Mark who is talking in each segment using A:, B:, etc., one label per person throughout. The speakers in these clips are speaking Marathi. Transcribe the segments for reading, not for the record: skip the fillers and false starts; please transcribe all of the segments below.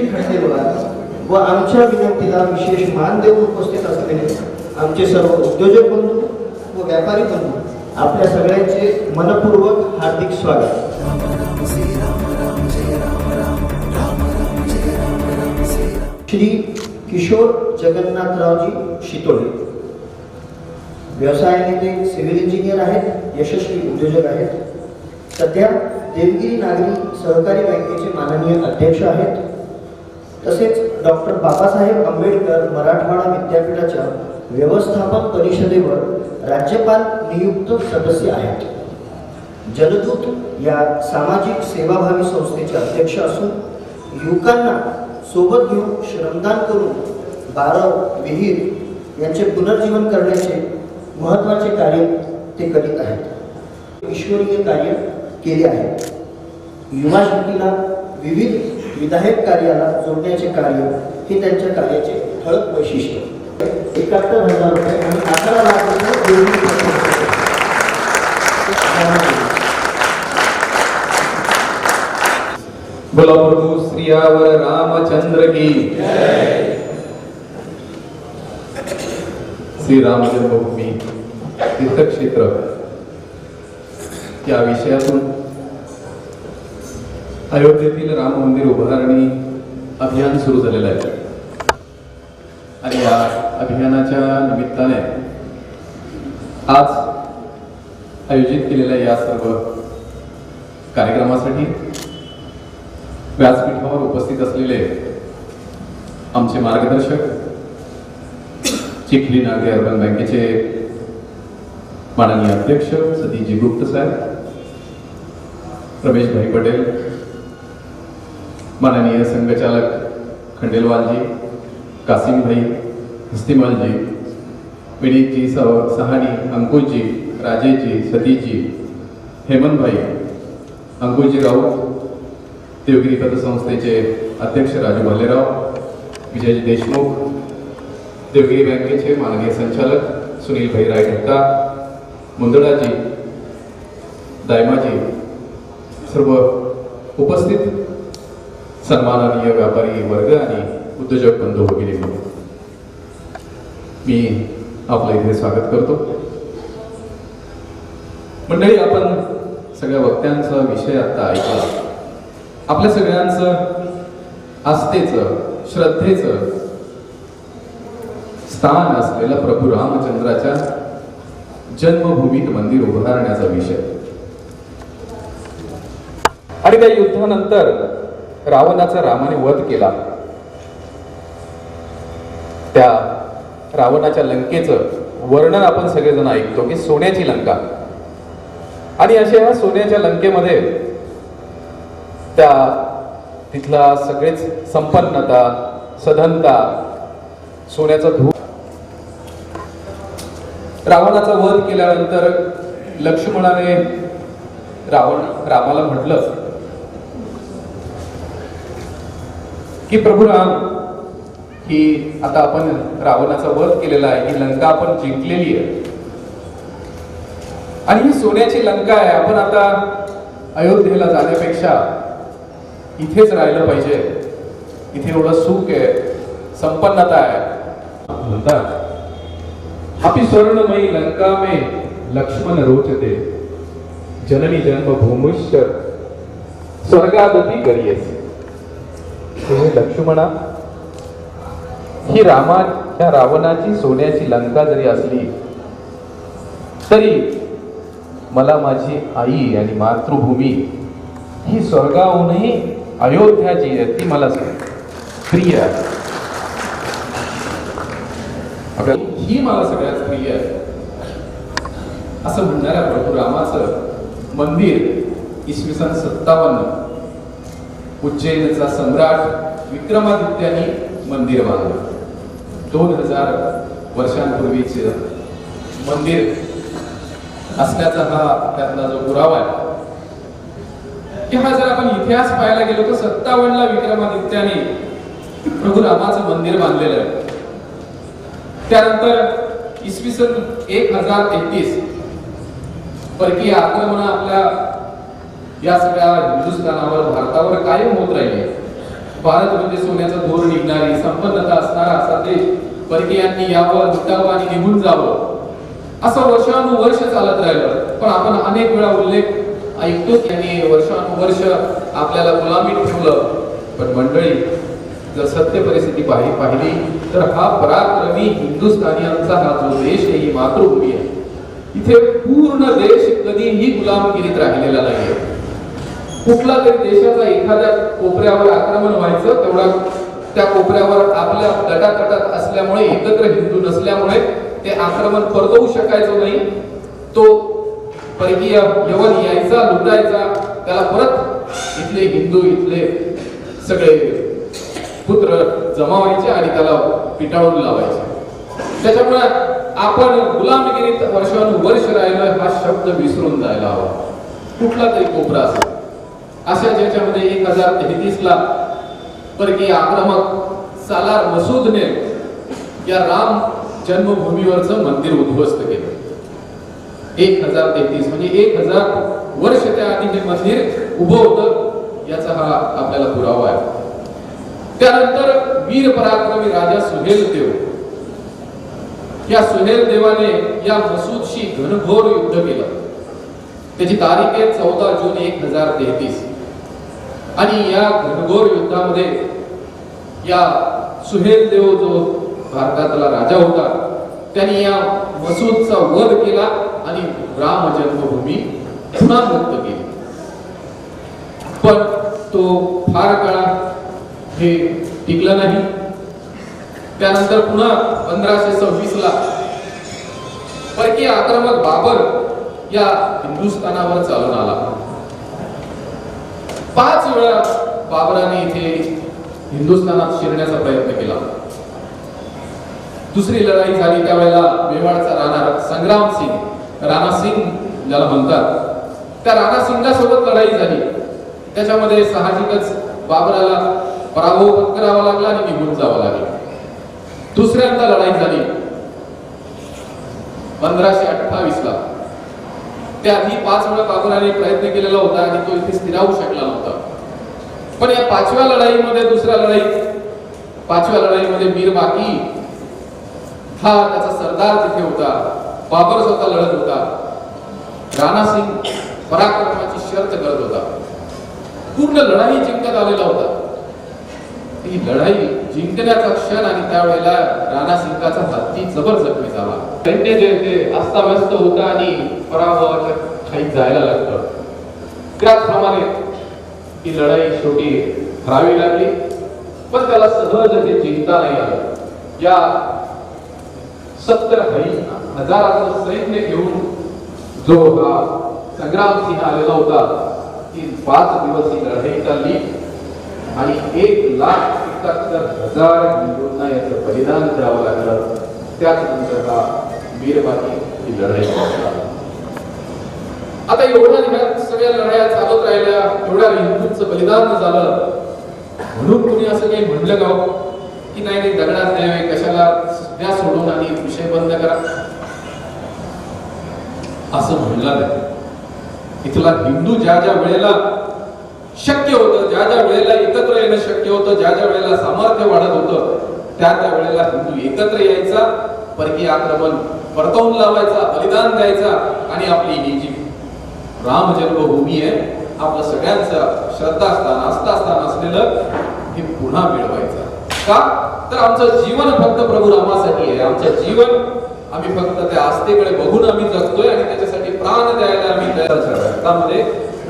A: सुनील खंडेलवाल व आमच्या विनंतीला विशेष मान देऊन उपस्थित असलेले आमचे सर्व उद्योजक बंधू व व्यापारी बंधू आपल्या सगळ्यांचे मनपूर्वक हार्दिक स्वागत. श्री किशोर जगन्नाथरावजी शितोळे व्यवसायाने ते सिव्हिल इंजिनियर आहेत, यशस्वी उद्योजक आहेत. सध्या देवगिरी नागरी सहकारी बँकेचे माननीय अध्यक्ष आहेत. तसेच डॉक्टर बाबासाहेब आंबेडकर मराठवाडा विद्यापीठाच्या व्यवस्थापन परिषदेवर राज्यपाल नियुक्त सदस्य आहेत. जलदूत या सामाजिक सेवाभावी संस्थेचे अध्यक्ष असून युवकांना सोबत घेऊन श्रमदान करून 12 विहीर यांचे पुनर्जीवन करण्याचे महत्त्वाचे कार्य ते करीत आहेत. ईश्वरीय कार्य केले आहे. युवा शक्तीला विविध विधायक कार्याला जोडण्याचे कार्य हे त्यांच्या कार्याचे ठळक वैशिष्ट्य. 71,000 रुपये आणि 18 लाख रुपये
B: बोला प्रभू श्रीयावर रामचंद्र की जय. श्री राम जन्मभूमी तीर्थक्षेत्र या विषयातून अयोध्येतील राम मंदिर उभारणी अभियान सुरू झालेलं आहे आणि या अभियानाच्या निमित्ताने आज आयोजित केलेल्या या सर्व कार्यक्रमासाठी व्यासपीठावर उपस्थित असलेले आमचे मार्गदर्शक चिखली नागरी अर्बन बँकेचे माननीय अध्यक्ष सतीजी गुप्त साहेब, रमेश भाई पटेल, माननीय संघचालक खंडेलवाल जी, कासिम भाई, हस्तिमल जी, विनीत जी, सहानी, अंकुश जी, राजेश जी, सतीश जी, हेमंत भाई, अंकुश जी राऊत, देवगिरी पतसंस्थेचे अध्यक्ष राजू भालेराव, विजयजी देशमुख, देवगिरी बँकेचे माननीय संचालक सुनील भाई रायढक्का, मुंदडाजी, दायमाजी, सर्व उपस्थित सन्माननीय व्यापारी वर्ग आणि उद्योजक बंधू भगिनी, मी आपलं इथे स्वागत करतो. मंडळी, आपण सगळ्या वक्त्यांचा विषय आता ऐकला. आपल्या सगळ्यांचं आस्थेचं, श्रद्धेचं स्थान असलेला प्रभू रामचंद्राच्या जन्मभूमीत मंदिर उभारण्याचा विषय. आणि त्या युद्धानंतर रावणाचा रामाने वध केला. त्या रावणाच्या लंकेचं वर्णन आपण सगळेजण ऐकतो की सोन्याची लंका. आणि अशा ह्या सोन्याच्या लंकेमध्ये त्या तिथला सगळेच संपन्नता, सधनता, सोन्याचा धूप. रावणाचा वध केल्यानंतर लक्ष्मणाने रामाला म्हटलं की प्रभू राम, की आता आपण रावणाचा वध केलेला आहे, ही लंका आपण जिंकलेली आहे आणि ही सोन्याची लंका आहे. आपण आता अयोध्येला जाण्यापेक्षा इथेच राहिलं पाहिजे. इथे एवढं सुख आहे, संपन्नता आहे. म्हणतात, अपि स्वर्णमयी लंका में लक्ष्मण रोचते, जननी जन्मभूमिश्च स्वर्गादपि गरीयसी. हे लक्ष्मणा, ही ह्या रावणाची सोन्याची लंका जरी असली तरी मला माझी आई आणि मातृभूमी ही स्वर्गाहूनही अयोध्या जी आहे ती मला प्रिय आहे. ही मला सगळ्यात प्रिय आहे असं म्हणणाऱ्या प्रभू रामाचं मंदिर इसवी सन 57 उज्जैनचा सम्राट विक्रमादित्याने मंदिर बांधलं. 2000 वर्षांपूर्वीचे मंदिर असल्याचा हा त्यातला जो पुरावा आहे की हा जर आपण इतिहास पाहायला गेलो तर 57 ला विक्रमादित्याने प्रभू रामाचं मंदिर बांधलेलं आहे. त्यानंतर इसवी सन 1033 परकीय आक्रमण आपल्या या सगळ्या हिंदुस्थानावर, भारतावर कायम होत राहिले. भारत म्हणजे सोन्याचं धोर निघणारी संपन्नता असणारा असा देश परकीयांनी यावं लुटावं आणि निघून जावं असं वर्षानुवर्ष चालत राहिलं. पण आपण अनेक वेळा उल्लेख ऐकतो की यांनी वर्षानुवर्ष आपल्याला गुलामीत ठेवलं. पण मंडळी, जर सत्य परिस्थिती पाहिली तर हा पराक्रमी हिंदुस्थानियांचा हा जो देश आहे, ही मातृभूमी आहे, इथे पूर्ण देश कधीही गुलामगिरीत राहिलेला नाहीये. कुठला तरी देशाचा एखाद्या कोपऱ्यावर आक्रमण व्हायचं, तेवढा त्या कोपऱ्यावर आपल्या गटातटात असल्यामुळे, एकत्र हिंदू नसल्यामुळे ते आक्रमण परतवू शकायचं नाही. तो परकीय यवन यायचा, लुटायचा, त्याला परत इथले हिंदू, इथले सगळे पुत्र जमावायचे आणि त्याला पिटाळून लावायचे. त्याच्यामुळे आपण गुलामगिरीत वर्षानुवर्ष राहिलं हा शब्द विसरून जायला हवा. कुठला तरी कोपरा असेल अशा ज्याच्यामध्ये 1033 ला परकीय आक्रमक सालार मसूदने या राम जन्मभूमीवरचं मंदिर उद्ध्वस्त केलं. 1033 म्हणजे 1000 वर्ष त्याआधी हे मंदिर उभं होतं, याचा हा आपल्याला पुरावा आहे. त्यानंतर वीर पराक्रमी राजा सुहेल देव, या सुहेल देवाने या मसूदशी घनघोर युद्ध केलं. त्याची तारीख आहे 14 जून 1033 आणि या घनघोर युद्धामध्ये या सुहेल देव जो भारतातला राजा होता, त्यांनी या मसूदचा वध केला आणि राम जन्मभूमी पुन्हा मुक्त केली. पण तो फार काळ हे टिकलं नाही. त्यानंतर पुन्हा 1526 ला परकीय आक्रमक बाबर या हिंदुस्थानावर चालून आला. 5 वेळा बाबराने इथे हिंदुस्थानात शिरण्याचा प्रयत्न केला. दुसरी लढाई झाली त्यावेळेला मेवाडचा राणा संग्राम सिंग, राणा सिंग ज्याला म्हणतात, त्या राणा सिंगासोबत लढाई झाली. त्याच्यामध्ये साहजिकच बाबराला पराभव पत्करावा लागला आणि निघून जावं लागलं. दुसऱ्यांदा लढाई झाली 1528 ला. त्याआधी 5 वेळा बाबराने प्रयत्न केलेला होता आणि तो इथे स्थिरावू शकला नव्हता. पण या 5व्या लढाईमध्ये, दुसऱ्या लढाईत 5व्या लढाईमध्ये मीर बाकी हा त्याचा सरदार तिथे होता. बाबर स्वतः लढत होता. राणा सिंग पराक्रमाची शर्त करत होता. पूर्ण लढाई जिंकत आलेला होता. ही लढाई जिंकण्याचा क्षण आणि त्यावेळेला राणा सिंगाचा हत्ती जबर जखमी झाला. सैन्य जे ते अस्ताव्यस्त होतं आणि पराभवाच्या खाईत जायला लागलं. त्याचप्रमाणे ही लढाई शेवटी हरावी लागली. पण त्याला सहज हे जिंकता नाही आलं. या 70,000 सैन्य घेऊन जो हा संग्राम सिंह आलेला होता, ती 5 दिवस ही लढाई चालली आणि 1,71,000 हिंदूंना याचं बलिदान द्यावं लागलं. त्यानंतर हा वीरबाकी ही लढाई झाली. आता एवढ्या सगळ्या लढाया चालत राहिल्या, एवढ्या हिंदूंचं बलिदान झालं म्हणून कुणी असं काही म्हणलं का की नाही नाही दगडात द्यावे, कशाला द्या सोडून आणि विषय बंद करा, असं म्हणलं नाही. इथला हिंदू ज्या ज्या वेळेला शक्य होतं, ज्या ज्या वेळेला एकत्र येणं शक्य होतं, ज्या ज्या वेळेला सामर्थ्य वाढत होतं, त्या त्या वेळेला हिंदू एकत्र यायचा, परकीय आक्रमण परतवून लावायचा, बलिदान द्यायचा आणि आपली ही जी राम जन्मभूमी आहे, आपलं सगळ्यांचं श्रद्धास्थान, आस्थास्थान असलेलं हे पुन्हा मिळवायचं. का तर आमचं जीवन फक्त प्रभू रामासाठी आहे. आमचं जीवन आम्ही फक्त त्या आस्थेकडे बघून आम्ही जगतोय आणि त्याच्यासाठी प्राण द्यायला आम्ही तयार झालोय. त्यामध्ये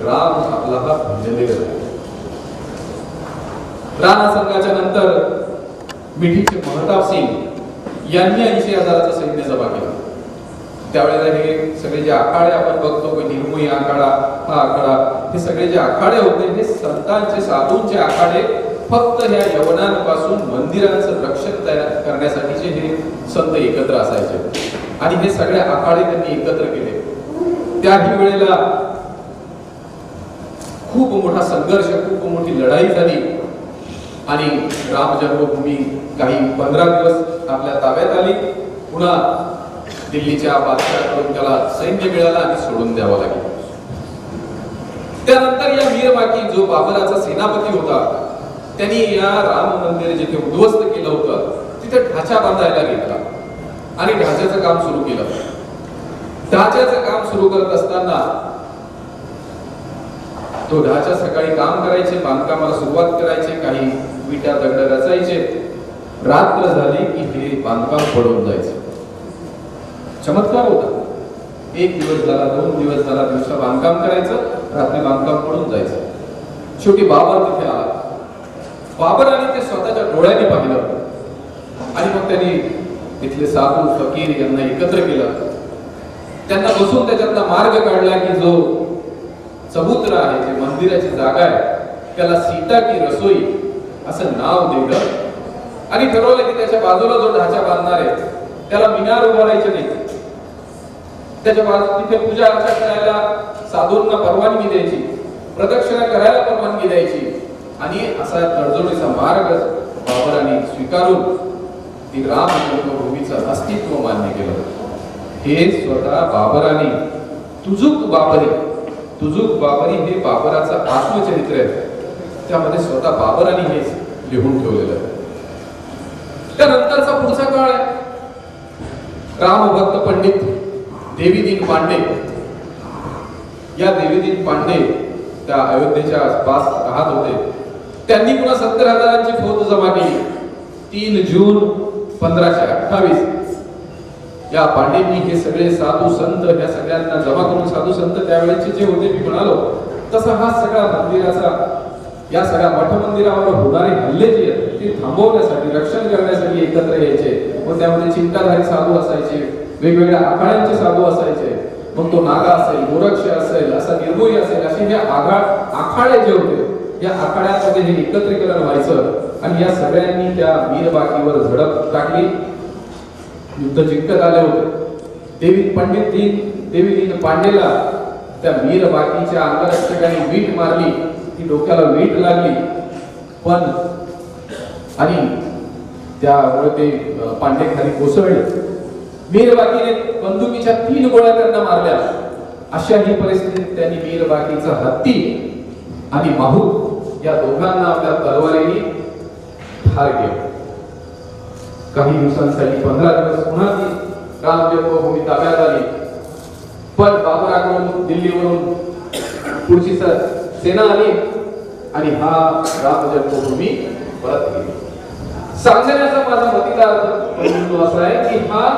B: राम आपला हा भिडलेला आहे. राणा संघाच्या नंतर मिठीचे महताब सिंग यांनी 80,000चं सैन्य जमा केलं. त्यावेळेला हे सगळे जे आखाडे आपण बघतो, निर्मोही आखाडा, हा आखाडा, हे सगळे जे आखाडे होते हे संतांचे, साधूंचे आखाडे, फक्त ह्या यवनांपासून मंदिरांचं रक्षण तयार करण्यासाठीचे हे संत एकत्र असायचे आणि हे सगळे आखाडे त्यांनी एकत्र केले. त्याही वेळेला खूप मोठा संघर्ष, खूप मोठी लढाई झाली आणि राम जन्मभूमी काही 15 दिवस आपल्या ताब्यात आली. पुन्हा दिल्लीच्या बादशाहाकडून त्याला सैन्य मिळालं आणि सोडून द्यावं लागेल. त्यानंतर या मीर बाकी जो बाबराचा सेनापती होता, त्यांनी या राम मंदिर जिथे उद्ध्वस्त केलं होतं तिथे ढाचा बांधायला घेतला आणि ढाच्याचं काम सुरू केलं. ढाच्याचं काम सुरू करत असताना तो ढाचा सकाळी काम करायचे, बांधकामाला सुरुवात करायचे, काही विटा दगड रचायचे. रात्र झाली की हे बांधकाम पडून जायचं. चमत्कार होता. एक दिवस झाला, 2 दिवस झाला, दिवसा बांधकाम करायचं, रात्री बांधकाम पडून जायचं. शेवटी बाबर तिथे आला. बाबराने ते स्वतःच्या डोळ्याने पाहिलं आणि मग त्यांनी तिथले साधू फकीर यांना एकत्र केलं. त्यांना बसून त्याच्यातला मार्ग काढला की जो चबुतरा आहे, जे मंदिराची जागा आहे, त्याला सीता की रसोई असं नाव दिलं आणि ठरवलं की त्याच्या बाजूला जो ढाचा बांधणार आहे त्याला मिनार उभारायचे नाही. त्याच्या बाजूला तिथे पूजा अर्चा करायला साधूंना परवानगी द्यायची, प्रदक्षिणा करायला परवानगी द्यायची आणि असा तडजोडीचा मार्ग बाबराने स्वीकारून ती राम जन्मभूमीचं अस्तित्व मान्य केलं. हे स्वतः बाबराने तुजुक बाबरी हे बाबराचं आत्मचरित्र आहे. त्यामध्ये स्वतः बाबराने हे लिहून ठेवलेलं आहे. त्यानंतरचा पुढचा काळ आहे रामभक्त पंडित देवीदीन पांडे. या देवीदीन पांडे त्या अयोध्येच्या आसपास राहत होते. त्यांनी पुन्हा 70,000ची फौज जमा केली. 3 जून 1528 या पांडेंनी हे सगळे साधू संत या सगळ्यांना जमा करून, साधू संत त्यावेळेचे जे होते मी म्हणालो तसा हा सगळा मंदिराचा, या सगळ्या मठ मंदिरावर होणारे हल्ले जे आहेत ते थांबवण्यासाठी, रक्षण करण्यासाठी एकत्र यायचे. मग त्यामध्ये चिंताधारी साधू असायचे, वेगवेगळ्या आखाड्यांचे साधू असायचे. मग तो नागा असेल, गोरक्ष असेल, असा निर्मोही असेल, असे हे आखाडे जे होते या आखाड्यांमध्ये हे एकत्रीकरण व्हायचं आणि या सगळ्यांनी त्या मीरबाकीवर झडप टाकली. युद्ध जिंकत आले होते. देवीदीन पांडेला त्या मीरबाकीच्या अंगरक्षकांनी वीट मारली, ती डोक्याला वीट लागली, पण आणि त्यामुळे ते पांडे खाली कोसळले. मीरबाकीने बंदुकीच्या 3 गोळ्या त्यांना मारल्या. अशा ही परिस्थितीत त्यांनी मीरबाकीचा हत्ती आणि माहूत या दोघांना आपल्या तलवारीने ठार केले. काही दिवसांसाठी 15 दिवस पुन्हा ती राम जन्मभूमी ताब्यात आली. पण बाबराकडून दिल्लीवरून पुढची सेना आली आणि हा राम जन्मभूमी परत गेली. सांगण्याचा माझा मतितार्थ असा आहे की हा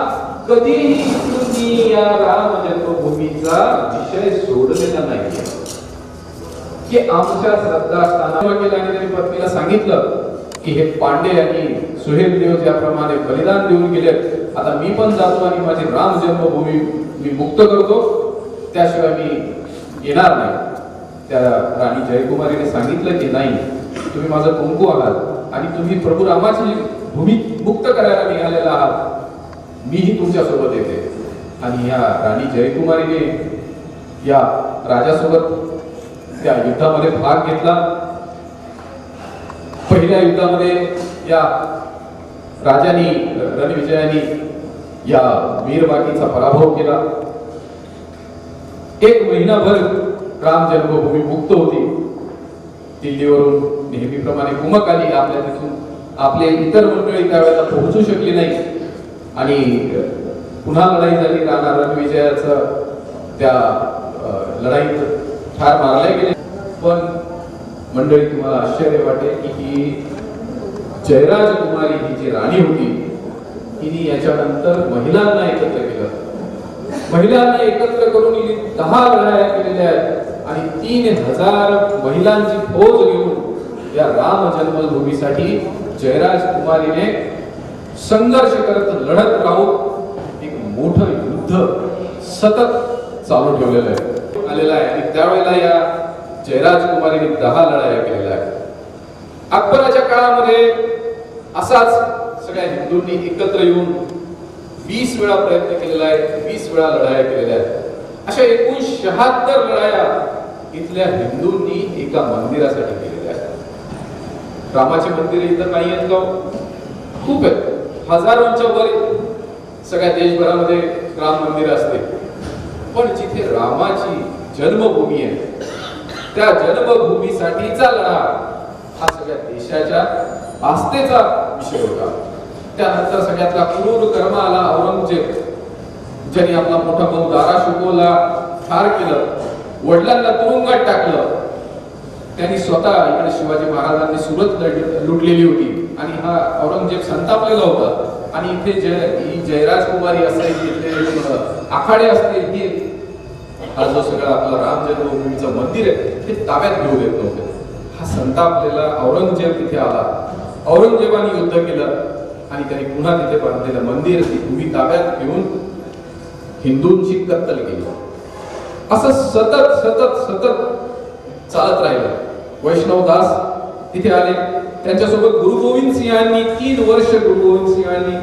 B: कधीही हिंदूंनी या राम जन्मभूमीचा विषय सोडलेला नाही की आमच्या श्रद्धास्थानावर केला. आणि त्यांनी पत्नीला सांगितलं की हे पांडे आणि सुहेल देव ज्याप्रमाणे बलिदान देऊन गेले, आता मी पण जातो आणि माझी राम जन्मभूमी मी मुक्त करतो, त्याशिवाय मी येणार नाही. त्या राणी जयकुमारीने सांगितलं की नाही, तुम्ही माझं कुंकू आहात आणि तुम्ही प्रभू रामाची भूमी मुक्त करायला निघालेला आहात, मीही तुमच्या सोबत येते. आणि या राणी जयकुमारीने या राजासोबत त्या युद्धामध्ये भाग घेतला. पहिल्या युद्धामध्ये या राजानी रणविजयाने या मीरबाकीचा पराभव केला. 1 महिनाभर राम जन्मभूमी मुक्त होती. दिल्लीवरून नेहमीप्रमाणे कुमक आली. आपल्या तिथून आपले इतर मंडळी त्यावेळेला पोहोचू शकली नाही आणि पुन्हा लढाई झाली. राणा रणविजयाचं त्या लढाईत ठार मारले गेले. पण मंडळी, तुम्हाला आश्चर्य वाटेल की ही जयराज कुमारी ही जी राणी होती, तिने याच्यानंतर महिलांना एकत्र केलं. महिलांना एकत्र करून हिने 10 लढाया केलेल्या आहेत आणि 3000 महिलांची फौज घेऊन या राम जन्मभूमीसाठी जयराज कुमारीने संघर्ष करत लढत राहून एक मोठं युद्ध सतत चालू ठेवलेलं आहे आलेलं आहे. आणि त्यावेळेला या जयराज कुमारीने 10 लढाया केलेल्या आहेत. अकबराच्या काळामध्ये असाच सगळ्या हिंदूंनी एकत्र येऊन 20 वेळा प्रयत्न केलेला आहे, 20 वेळा लढाया केलेल्या आहेत. अशा एकूण 76 लढाया इथल्या हिंदूंनी एका मंदिरासाठी केलेल्या आहेत. रामाचे मंदिर इथं नाही आहेत का? खूप आहेत, हजारोंच्या वर सगळ्या देशभरामध्ये राम मंदिर असते. पण जिथे रामाची जन्मभूमी आहे त्या जन्मभूमीसाठीचा लढा हा सगळ्या देशाच्या आस्थेचा विषय होता. त्यानंतर सगळ्यातला क्रूर कर्म आला औरंगजेब, ज्याने आपला मोठा भाऊ दारा शिकोला ठार केलं, वडिलांना तुरुंगात टाकलं. त्यांनी स्वतः इकडे शिवाजी महाराजांनी सुरत लुटलेली होती आणि हा औरंगजेब संतापलेला होता. आणि इथे जयराज कुमारी असायची, इथे आखाडे असते, ही हा जो सगळा आपला राम जन्मभूमीचं मंदिर आहे ते ताब्यात घेऊ देत नव्हते. हा संतापलेला औरंगजेब तिथे आला. औरंगजेबाने युद्ध केलं आणि त्यांनी पुन्हा तिथे बांधलेलं मंदिर ती भूमी ताब्यात घेऊन हिंदूंची कत्तल केली. असं सतत सतत सतत चालत राहिलं. वैष्णवदास तिथे आले, त्यांच्यासोबत गुरु गोविंद सिंहांनी 3 वर्ष गुरु गोविंद सिंहांनी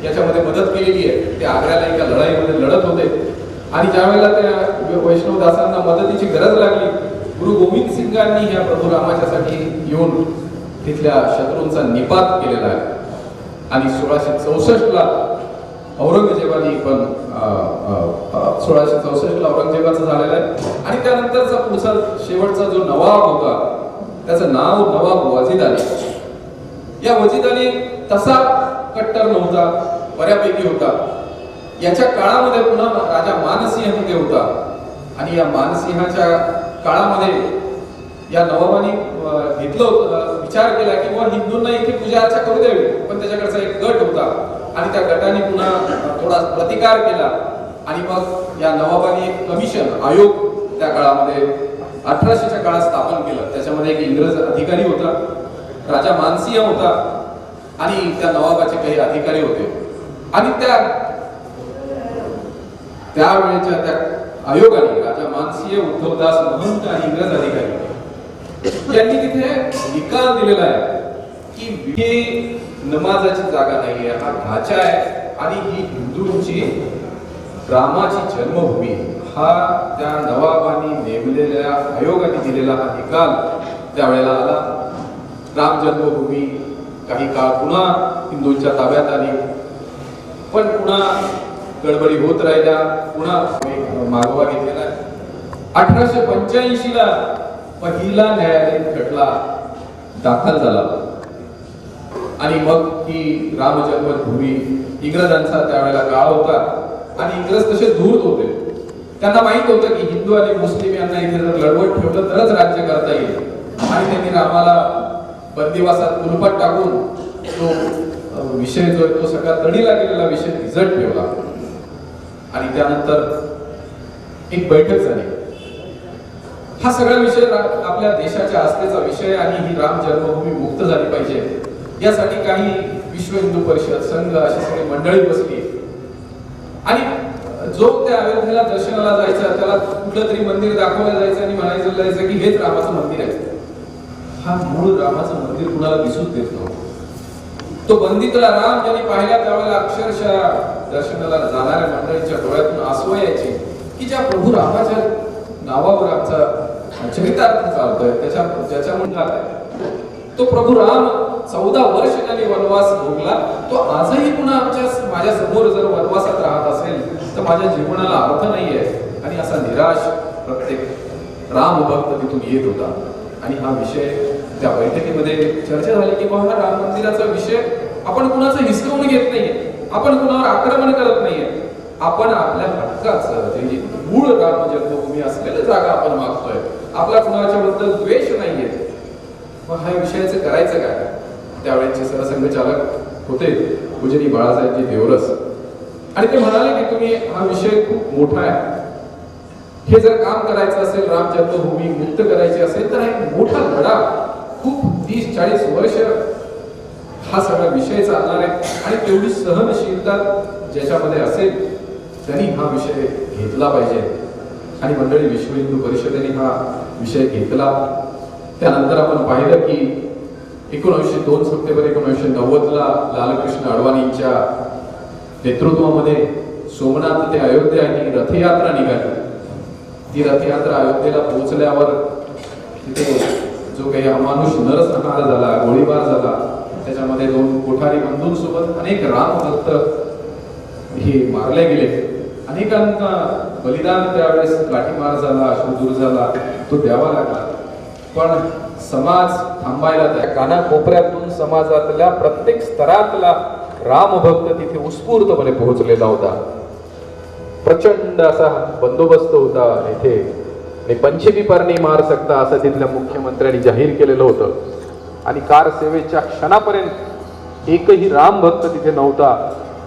B: याच्यामध्ये मदत केलेली आहे. ते आग्र्याला एका लढाईमध्ये लढत होते आणि ज्या वेळेला त्या वैष्णवदासांना मदतीची गरज लागली, गुरु गोविंद सिंगांनी ह्या प्रभू रामाच्यासाठी येऊन तिथल्या शत्रूंचा निपात केलेला आहे. आणि 1664ला औरंगजेबाने पण 1664ला औरंगजेबाचं झालेलं आहे. आणि त्यानंतरचा पुढचा शेवटचा जो नवाब होता त्याचं नाव नवाब वजीद अली. या वजीद अली तसा कट्टर नव्हता, बऱ्यापैकी होता. याच्या काळामध्ये पुन्हा राजा मानसिंह तिथे होता आणि या मानसिंहाच्या काळामध्ये या नवाबाने घेतलं होतं, विचार केला की बुवा हिंदूंना इथे पूजा अर्चा करू द्यावी. पण त्याच्याकडचा एक गट होता आणि त्या गटाने पुन्हा थोडा प्रतिकार केला आणि मग या नवाबाने एक कमिशन आयोग त्या काळामध्ये 1800च्या काळात स्थापन केलं. त्याच्यामध्ये एक इंग्रज अधिकारी होता, राजा मानसिंह होता आणि त्या नवाबाचे काही अधिकारी होते. आणि त्यावेळेच्या त्या आयोगाने राजा मानसिंह, उद्धवदास महंत आणि इंग्रज अधिकारी यांनी तिथे निकाल दिलेला आहे की ही नमाजाची जागा नाहीये, हा ढाचा आहे आणि ही हिंदूंची रामाची जन्मभूमी. हा त्या नवाबांनी नेमलेल्या आयोगाने दिलेला हा निकाल त्यावेळेला आला. राम जन्मभूमी काही काळ पुन्हा हिंदूंच्या ताब्यात आली, पण पुन्हा गडबडी होत राहिल्या, पुन्हा मागोवा घेतलेला. 1885ला पहिला न्यायालयीन खटला दाखल झाला आणि मग ही राम जन्मभूमी इंग्रजांचा त्यावेळेला काळ होता आणि इंग्रज तसे धूर्त होते. त्यांना माहित होतं की हिंदू आणि मुस्लिम यांना इथे जर लढवत ठेवलं तरच राज्य करता येईल. आणि त्यांनी रामाला बंदिवासात कुलपात टाकून तो विषय जो आहे तो सगळा तडीला गेलेला विषय भिजत ठेवला. आणि त्यानंतर एक बैठक झाली. हा सगळा विषय आपल्या देशाच्या आस्थेचा विषय आणि ही राम जन्मभूमी मुक्त झाली पाहिजे यासाठी काही विश्व हिंदू परिषद, संघ अशी सगळी मंडळी बसली. आणि जो त्या अयोध्येला दर्शनाला जायचा त्याला कुठलं तरी मंदिर दाखवलं जायचं आणि म्हणायचं जायचं की हेच रामाचं मंदिर आहे. हा मूळ रामाचं मंदिर कुणाला दिसूच देत नव्हतं. तो बंदितला राम ज्यांनी पाहिला त्यावेळेला अक्षरशः दर्शनाला जाणाऱ्या मंडळींच्या डोळ्यातून आसू यायची की ज्या प्रभू रामाच्या नावावर आमचा चरितार्थ चालतोय, ज्याच्यामुळे तो प्रभू राम 14 वर्ष त्यांनी वनवास भोगला, तो आजही पुन्हा माझ्या समोर जर वनवासात राहत असेल तर माझ्या जीवनाला अर्थ नाहीये. आणि असा निराश प्रत्येक राम भक्त तिथून येत होता. आणि हा विषय त्या बैठकीमध्ये चर्चा झाली की हा राम मंदिराचा विषय आपण कुणाचं हिसकावून घेत नाहीये, आपण कुणावर आक्रमण करत नाहीये, आपण आपल्या हक्काचं जे मूळ राम जन्मभूमी असलेली जागा आपण मागतोय, आपला कुणाच्या बद्दल द्वेष नाहीये. मग हा विषयाचं करायचं काय? त्यावेळेचे सरसंघचालक होते पूजनी बाळासाहेबजी देवरस आणि ते म्हणाले की तुम्ही हा विषय खूप मोठा आहे, हे जर काम करायचं असेल, राम जन्मभूमी मुक्त करायची असेल तर एक मोठा लढा खूप 30-40 वर्ष हा सगळा विषय चालणार आहे आणि तेवढी सहनशीलता ज्याच्यामध्ये असेल त्यांनी हा विषय घेतला पाहिजे. आणि मंडळी विश्व हिंदू परिषदेने हा विषय घेतला. त्यानंतर आपण पाहिलं की 2 सप्टेंबर 1990ला लालकृष्ण अडवाणींच्या नेतृत्वामध्ये सोमनाथ ते अयोध्या ही रथयात्रा निघाली. ती रथयात्रा अयोध्येला पोहोचल्यावर तिथे जो काही अमानुष नरसंहार झाला, गोळीबार झाला, त्याच्यामध्ये 2 कोठारी बंधूंसोबत अनेक रामभक्त हे मारले गेले. अनेकांना बलिदान त्यावेळेस लाठीमार झाला, अश्रुधूर झाला, तो द्यावा लागला. पण समाज थांबायला तयार. कानाकोपऱ्यातून समाजातल्या प्रत्येक स्तरातला रामभक्त तिथे उत्स्फूर्तपणे पोहोचलेला होता. प्रचंड असा बंदोबस्त होता इथे आणि पंचमी परनी मार सकता असं तिथल्या मुख्यमंत्र्यांनी जाहीर केलेलं होतं. आणि कार सेवेच्या क्षणापर्यंत एकही रामभक्त तिथे नव्हता.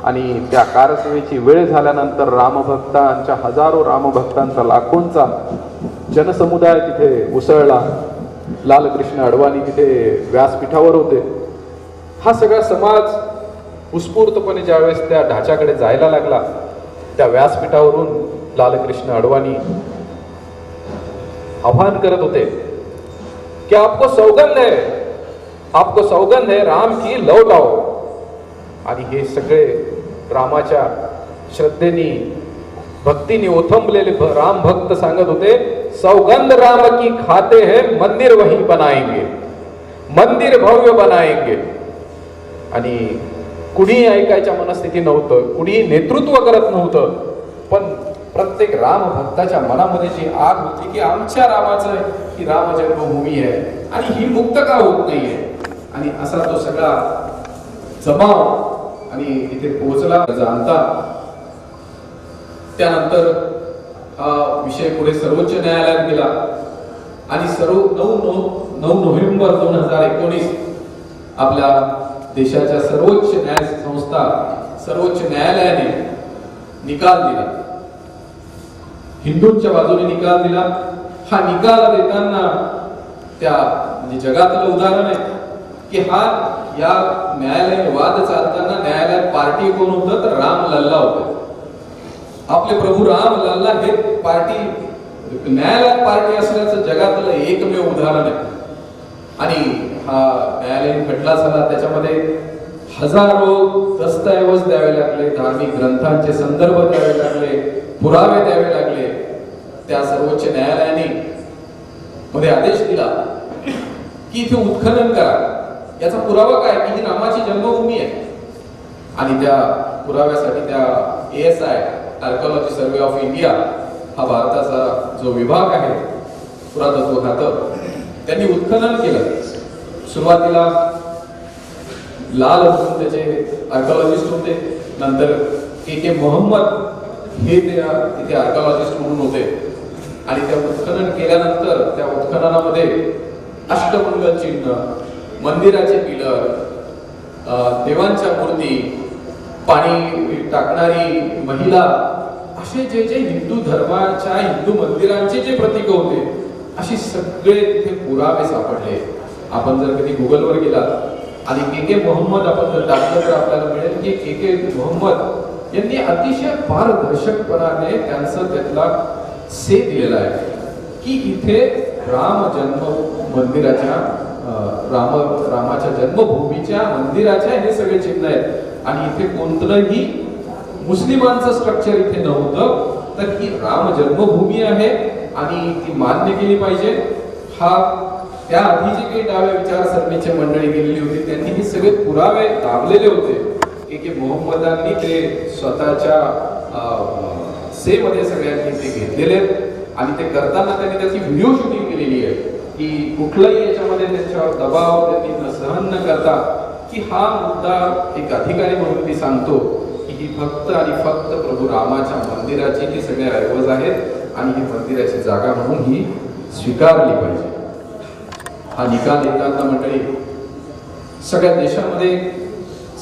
B: आणि त्या कारसेवेची वेळ झाल्यानंतर रामभक्तांच्या हजारो रामभक्तांचा लाखोंचा जनसमुदाय तिथे उसळला. लालकृष्ण अडवाणी तिथे व्यासपीठावर होते. हा सगळा समाज उत्स्फूर्तपणे ज्यावेळेस त्या ढाच्याकडे जायला लागला, त्या व्यासपीठावरून लालकृष्ण अडवाणी आव्हान करत होते की आपको सौगंध है राम की लौट आओ. आणि हे सगळे रामाच्या श्रद्धेने भक्तीने ओथंबलेले राम भक्त सांगत होते, सौगंध राम की खाते हैं, मंदिर वही बनाएंगे, मंदिर भव्य बनाएंगे. आणि कुणीही ऐकायच्या मनस्थिती नव्हतं, कुणीही नेतृत्व करत नव्हतं. पण प्रत्येक राम भक्ताच्या मनामध्ये जी आग होती की आमच्या रामाचं ही राम जन्मभूमी आहे आणि ही मुक्त का होत नाहीये. आणि असा तो सगळा जमाव आणि इथे पोहोचला. जाणता त्यानंतर हा विषय पुढे सर्वोच्च न्यायालयात गेला आणि 9 नोव्हेंबर 2019 आपल्या देशाच्या सर्वोच्च न्याय संस्था सर्वोच्च न्यायालयाने निकाल दिला, हिंदूंच्या बाजूने निकाल दिला. हा निकाल देताना त्या म्हणजे जगातलं उदाहरण आहे की हा या न्यायालयाने वाद चालताना न्यायालयात पार्टी कोण होतं तर राम लल्ला होते. आपले प्रभू राम लल्ला हे पार्टी न्यायालयात पार्टी असल्याचं जगातलं एकमेव उदाहरण आहे. आणि हा न्यायालयीन खटला झाला, त्याच्यामध्ये हजारो दस्तऐवज द्यावे लागले, धार्मिक ग्रंथांचे संदर्भ द्यावे लागले, पुरावे द्यावे लागले. त्या सर्वोच्च न्यायालयाने मध्ये आदेश दिला की इथे उत्खनन करा. याचा पुरावा काय की ही रामाची जन्मभूमी आहे. आणि त्या पुराव्यासाठी त्या ASI archaeology survey of India हा भारताचा जो विभाग आहे पुरातत्व खातं, त्यांनी उत्खनन केलं. सुरुवातीला लाल म्हणून त्याचे आर्किओलॉजिस्ट होते, नंतर KK मोहम्मद हे तिथे आर्किओलॉजिस्ट म्हणून होते. आणि त्या उत्खनन केल्यानंतर त्या उत्खननामध्ये अष्टमंगल चिन्ह, मंदिराचे पिलर, देवांच्या मूर्ती, पाणी टाकणारी महिला, असे जे जे हिंदू धर्माच्या हिंदू मंदिरांचे जे प्रतीक होते असे सगळे तिथे पुरावे सापडले. आपण जर कधी गुगलवर गेला आणि KK मोहम्मद आपण जर टाकलं तर आपल्याला मिळेल की KK मोहम्मद यांनी अतिशय पारदर्शकपणाने त्यांचं त्यातला से दिलेला आहे की इथे राम जन्म मंदिराच्या रामाच्या जन्मभूमीच्या मंदिराच्या हे सगळे चिन्ह आहेत. आणि इथे कोणतंही मुस्लिमांचं स्ट्रक्चर इथे नव्हतं, तर ही राम जन्मभूमी आहे आणि ती मान्य केली पाहिजे. हा त्या आधी जे काही डाव्या विचारसरणीची मंडळी गेलेली होती त्यांनी हे सगळे पुरावे दाबलेले होते. KK मोहम्मदांनी ते स्वतःच्या से मध्ये सगळ्यांनी ते घेतलेले आणि ते करताना त्यांनी त्याची व्हिडिओ शूटिंग केलेली आहे की कुठलाही याच्यामध्ये त्यांच्यावर दबाव त्यांनी सहन न करता की हा मुद्दा एक अधिकारी म्हणून मी सांगतो की ही फक्त आणि फक्त प्रभू रामाच्या मंदिराची ही सगळे ऐवज आहेत आणि ही मंदिराची जागा म्हणून ही स्वीकारली पाहिजे. हा निकाल येताना मंडळी सगळ्या देशामध्ये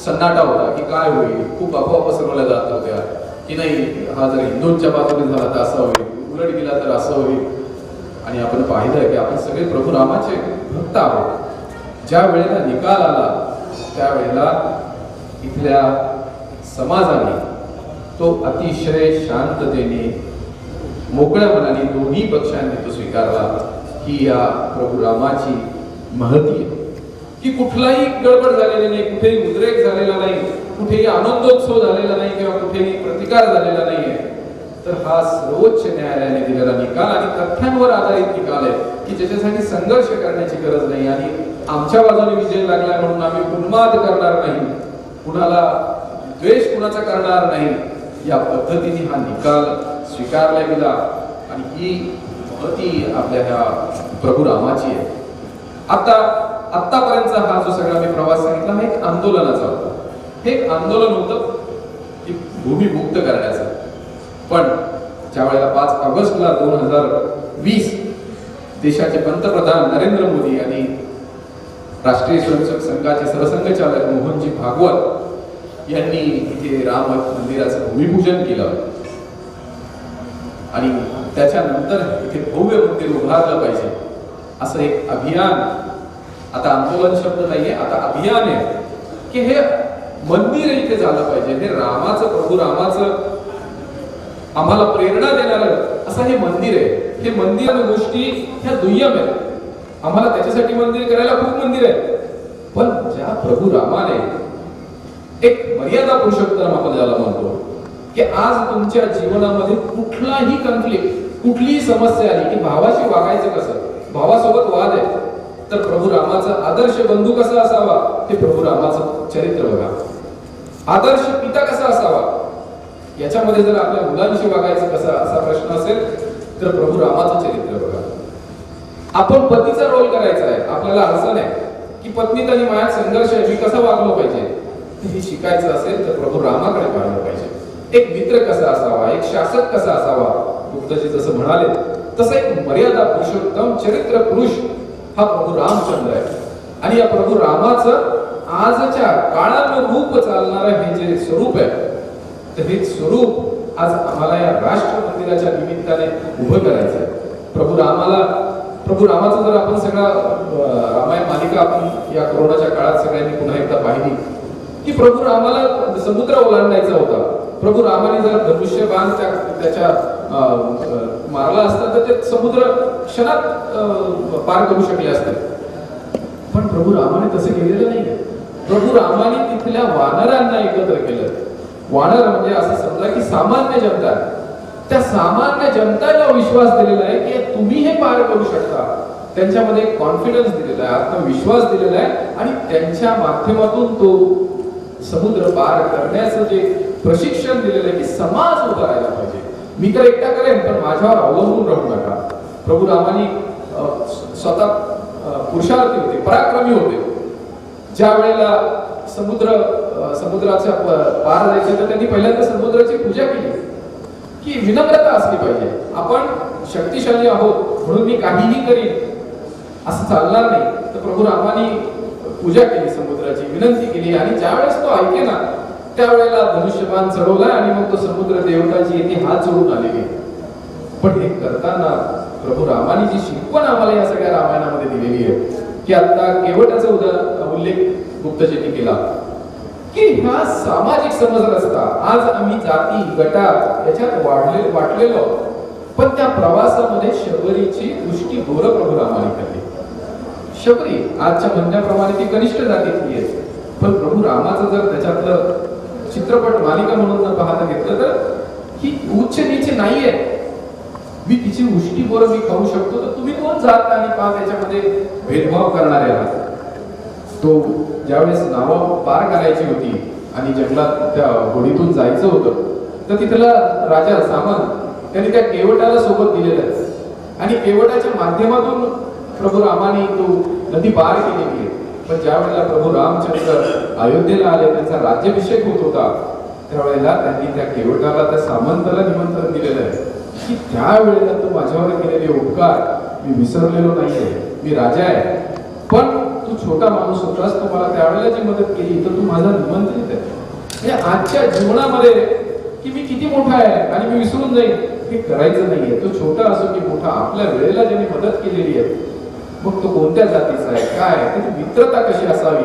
B: सन्नाटा होता की काय होईल. खूप अफवा पसरवल्या जात होत्या की नाही हा जर हिंदूंच्या बाजूने झाला तर असं होईल, उलट गेला तर असं होईल. आणि आपण पाहिलं की आपण सगळे प्रभू रामाचे भक्त आहोत. ज्या वेळेला निकाल आला त्यावेळेला इथल्या समाजाने तो अतिशय शांततेने मोकळ्या मनाने दोन्ही पक्षांनी तो स्वीकारला की या प्रभू रामाची महती आहे की कुठलाही गडबड झालेली नाही, कुठेही उद्रेक झालेला नाही, कुठेही आनंदोत्सव झालेला नाही किंवा कुठेही प्रतिकार झालेला नाहीये. तर हा सर्वोच्च न्यायालयाने दिलेला निकाल आणि तथ्यांवर आधारित निकाल आहे की ज्याच्यासाठी संघर्ष करण्याची गरज नाही. आणि आमच्या बाजूने विजय लागला म्हणून आम्ही उन्माद करणार नाही, कुणाला द्वेष कुणाचा करणार नाही, या पद्धतीने हा निकाल स्वीकारला गेला. आणि ही महती आपल्या ह्या प्रभू रामाची आहे. आतापर्यंतचा हा जो सगळा मी प्रवास सांगितला हा एक आंदोलनाचा होता. हे एक आंदोलन होतं की भूमी मुक्त करण्याचं. पण ज्या वेळेला 5 ऑगस्टला 2020 देशाचे पंतप्रधान नरेंद्र मोदी आणि राष्ट्रीय स्वयंसेवक संघाचे सरसंघचालक मोहनजी भागवत यांनी इथे राम मंदिराचं भूमिपूजन केलं आणि त्याच्यानंतर इथे भव्य मंदिर उभारलं पाहिजे असं एक अभियान, आता आंदोलन शब्द नाहीये, आता अभियान आहे की हे मंदिर इथे झालं पाहिजे. हे रामाचं, प्रभू रामाचं आम्हाला प्रेरणा देणारं असं हे मंदिर आहे. हे मंदिर गोष्टी ह्या दुय्यम आहेत. आम्हाला त्याच्यासाठी मंदिर करायला खूप मंदिर आहे, पण ज्या प्रभू रामाने एक मर्यादा पुरुषोत्तम आपण ज्याला म्हणतो की आज तुमच्या जीवनामध्ये कुठलाही कॉन्फ्लिक्ट, कुठलीही समस्या आली की भावाशी वागायचं कसं, भावासोबत वाद आहे तर प्रभू रामाचा आदर्श बंधू कसा असावा ते प्रभू रामाचं चरित्र बघा. आदर्श पिता कसा असावा याच्यामध्ये जर आपल्या मुलांशी वागायचं कसं असा प्रश्न असेल तर प्रभू रामाचं चरित्र बघा. आपण पतीचा रोल करायचा आहे, आपल्याला अडचण आहे की पत्नीत आणि मायात संघर्ष आहे, मी कसा वागलो पाहिजे हे शिकायचं असेल तर प्रभू रामाकडे पाहिलं पाहिजे. एक मित्र कसा असावा, एक शासक कसा असावा, गुप्तजी जसं म्हणाले तसं एक मर्यादा पुरुषोत्तम चरित्र पुरुष हा प्रभू रामचंद्र आहे. आणि या प्रभू रामाचं आजच्या काळानुरूप चालणारं हे जे स्वरूप आहे तर हे स्वरूप आज आम्हाला या राष्ट्र मंदिराच्या निमित्ताने उभं करायचं आहे. प्रभू रामाचं जर आपण सगळा रामायण मालिका आपण या कोरोनाच्या काळात सगळ्यांनी पुन्हा एकदा पाहिली की प्रभू रामाला समुद्र ओलांडायचा होता. प्रभू रामाने जर धनुष्यबाण त्याच्या मारला असता तर ते समुद्र क्षणात पार करू शकले असते, पण प्रभू रामाने तसे केलेलं नाही. प्रभू रामाने तिथल्या वानरांना एकत्र केलं. वानर म्हणजे असं समजा की सामान्य जनता, त्या सामान्य जनतेला विश्वास दिलेला आहे की तुम्ही हे पार करू शकता. त्यांच्यामध्ये कॉन्फिडन्स दिलेला आहे, आत्मविश्वास दिलेला आहे आणि त्यांच्या माध्यमातून तो समुद्र पार करण्याचं जे प्रशिक्षण दिलेलं आहे की समाज उभा राहायला पाहिजे. मी तर एकटा करेन पण माझ्यावर अवलंबून राहू नका. प्रभू रामानी स्वतः पुरुषार्थी होते, पराक्रमी होते. ज्या वेळेला समुद्राच्या पार जायचं तर त्यांनी पहिल्यांदा समुद्राची पूजा केली की विनम्रता असली पाहिजे. आपण शक्तिशाली आहोत म्हणून मी काहीही करीन असं चालणार नाही. तर प्रभू रामानी पूजा केली, समुद्राची विनंती केली आणि ज्यावेळेस तो ऐके ना त्यावेळेला धनुष्यबाण चढवला आणि मग तो समुद्र देवताची येथे हात जोडून आलेली. पण हे करताना प्रभू रामानी जी शिकवण आम्हाला या सगळ्या रामायणामध्ये दिलेली आहे की आता केवटाचा उल्लेख गुप्तजींनी केला की हा सामाजिक समज असता आज आम्ही जाती गटा याच्यात वाटलेलो, पण त्या प्रवासामध्ये शबरीची दृष्टी गोर प्रभू रामाने केली. शबरी आजच्या म्हणण्याप्रमाणे ती कनिष्ठ जातीतली आहे, पण प्रभू रामाचं जर त्याच्यातलं चित्रपट मालिका म्हणून पाहता घेतलं तर ही उच्च नीच नाहीये. मी तिची उष्टी बोरं मी खाऊ शकतो तर तुम्ही कोण जात आणि पाच याच्यामध्ये भेदभाव करणारे आहात. तो ज्यावेळेस नावं पार करायची होती आणि जंगलात त्या होडीतून जायचं होतं तर तिथला राजा सामंत त्यांनी त्या केवटाला सोबत दिलेलं आहे आणि केवटाच्या माध्यमातून प्रभू रामाने तो नदी पार केलेली आहे. पण ज्या वेळेला प्रभू रामचंद्र अयोध्येला आले, त्यांचा राज्याभिषेक होत होता, त्यावेळेला त्यांनी त्या केवटाला, त्या सामंताला निमंत्रण दिलेलं आहे की त्यावेळेला तू माझ्यावर केलेले उपकार मी विसरलेलो नाहीये, मी राजा आहे, पण तू छोटा माणूस होतास, तू मला त्यावेळेला जी मदत केली तर तू माझा निमंत्रित आहे. म्हणजे आजच्या जीवनामध्ये की मी किती मोठा आहे आणि मी विसरून जाईन हे करायचं नाहीये. तो छोटा असो की मोठा, आपल्या वेळेला ज्यांनी मदत केलेली आहे मग तो कोणत्या जातीचा आहे, काय त्याची मित्रता कशी असावी,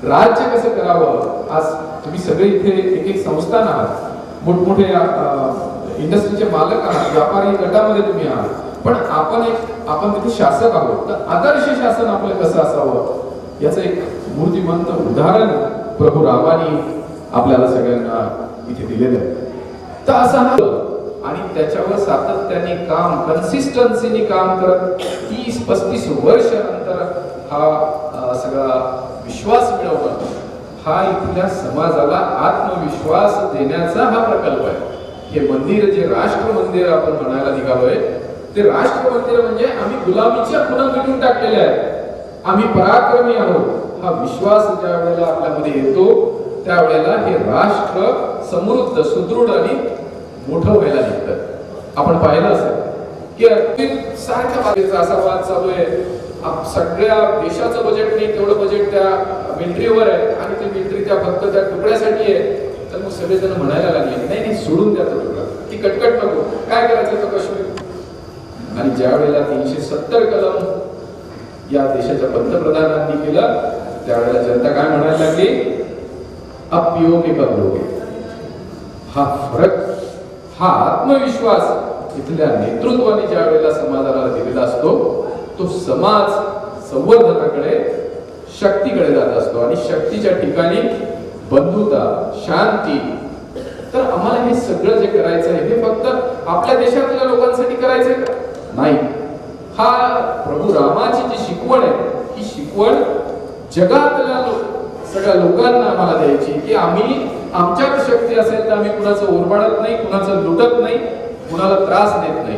B: राज्य कसं करावं. आज तुम्ही सगळे इथे एक एक संस्थान आहात, मोठमोठे इंडस्ट्रीचे मालक आहात, व्यापारी गटामध्ये तुम्ही आहात, पण आपण तिथे शासक आहोत. तर आदर्श शासन आपलं कसं असावं याचं एक मूर्तिमंत उदाहरण प्रभू रामानी आपल्याला सगळ्यांना इथे दिलेलं आहे. तर असा हा आणि त्याच्यावर सातत्याने काम, कन्सिस्टन्सीने काम करत 30-35 वर्ष नंतर हा सगळा विश्वास मिळवणं, हा इथल्या समाजाला आत्मविश्वास देण्याचा हा प्रकल्प आहे. हे मंदिर जे राष्ट्र मंदिर आपण म्हणायला निघालोय ते राष्ट्र मंदिर म्हणजे आम्ही गुलामीच्या खुणा मिटून टाकलेल्या आहेत. आम्ही पराक्रमी आहोत हा विश्वास ज्या वेळेला आपल्यामध्ये येतो त्यावेळेला हे राष्ट्र समृद्ध सुदृढ आणि मोठं व्हायला निघतं. आपण पाहिलं असेल की अगदी सारख्या बाबतीचा असा वाद चालू आहे. सगळ्या देशाचं बजेट नाही तेवढं बजेट त्या मिलिटरीवर आहे आणि ते मिलिटरी त्या फक्त त्या तुकड्यासाठी आहे. तर मग सगळेजण म्हणायला लागले नाही नाही सोडून द्या तो तुकडा, ती कटकट नको, काय करायचं तो काश्मीर. आणि ज्या वेळेला 370 कलम या देशाच्या पंतप्रधानांनी केलं त्यावेळेला जनता काय म्हणायला लागली, अब पिओगे कब लोगे. हा फरक, हा आत्मविश्वास इथल्या नेतृत्वाने ज्या वेळेला समाजाला दिलेला असतो तो समाज संवर्धनाकडे शक्तीकडे जात असतो आणि शक्तीच्या ठिकाणी बंधुता, शांती. तर आम्हाला हे सगळं जे करायचं आहे हे फक्त आपल्या देशातल्या लोकांसाठी करायचंय का? नाही. हा प्रभू रामाची जी शिकवण आहे ही शिकवण जगातल्या सगळ्या लोकांना आम्हाला द्यायची की आम्ही आमच्याकडे शक्ती असेल तर आम्ही कुणाचं ओरबाडत नाही, कुणाचं लुटत नाही, कुणाला त्रास देत नाही.